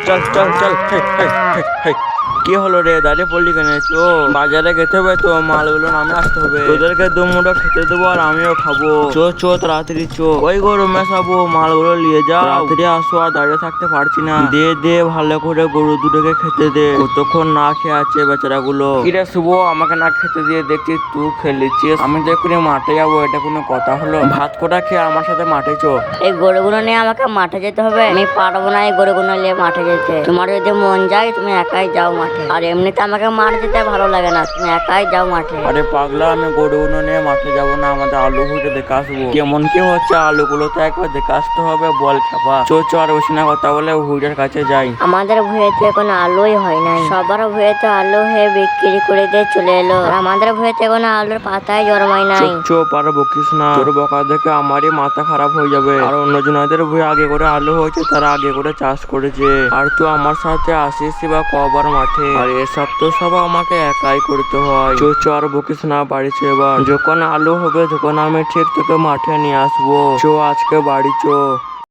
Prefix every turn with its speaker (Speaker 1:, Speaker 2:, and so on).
Speaker 1: চল চল চল। কি হলো রে, দাঁড়িয়ে পড়লি কেন? চো বাজারে যেতে হবে তো, মালগুলো নামে আসতে হবে। তোদেরকে দুমুঠো খেতে দেবো আর আমিও খাবো। চো চো তাড়াতাড়ি চো। ওই গো রমেশ বাবু, মালগুলো নিয়ে যাও, তাড়াতাড়ি আসো, আর দাঁড়িয়ে থাকতে পারছি না। দে দে ভালো করে গরু দুটোকে খেতে দে, কতক্ষণ না খেয়ে আছে বেচারা গুলো। কিরে শুভ, আমাকে না খেতে দিয়ে দেখছি তুই খেলিছিস, আমি তো এক্ষুনি মাঠে যাবো, এটা কোনো কথা হলো? ভাত কটা খেয়ে আমার সাথে মাঠে চো।
Speaker 2: এই গরুগুলো নিয়ে আমাকে মাঠে যেতে হবে? আমি পারবো না এই গরুগুলো নিয়ে মাঠে যেতে। তোমার যদি মন যায় তুমি একাই যাও মাঠে, আর এমনিতে আমাকে মাঠ যেতে ভালো লাগে না, তুমি একাই যাও মাঠে।
Speaker 1: আরে পাগলা, আমি গরুগুলো নিয়ে মাঠে যাবো না, আমাদের আলু ভুটে দেখে আসবো। কেমন কি হচ্ছে আলুগুলো তো একবার দেখে আসতে হবে, বল খেপা। চো চো, আর বেশি না কথা বলে ভুটের কাছে যাই।
Speaker 2: আমাদের ভুঁয়েতে কোনো আলুই হয় নাই, সবার ভুঁয়েতে আলু হয়ে বিক্রি করে দিয়ে চলে এলো, আর আমাদের ভুঁয়েতে কোনো আলুর পাতায় জন্মায় নাই।
Speaker 1: চুপ চুপ, আর বকিস না, তোর বকা দেখে আমারই মাথা খারাপ হয়ে যাবে। আর অন্যজনদের ভুঁয়ে আগে করে আলু হয়েছে, তারা আগে করে চাষ করেছে, আর তুই আমার সাথে আসিস বা কবার মাঠে? আর এসব তো সব আমাকে একাই করতে হয়। চো চো, আর বকিস না, বাড়িতে এবার যখন আলু হবে তখন আমি ঠিক তোকে মাঠে নিয়ে আসবো। চো আজকে বাড়ি চো।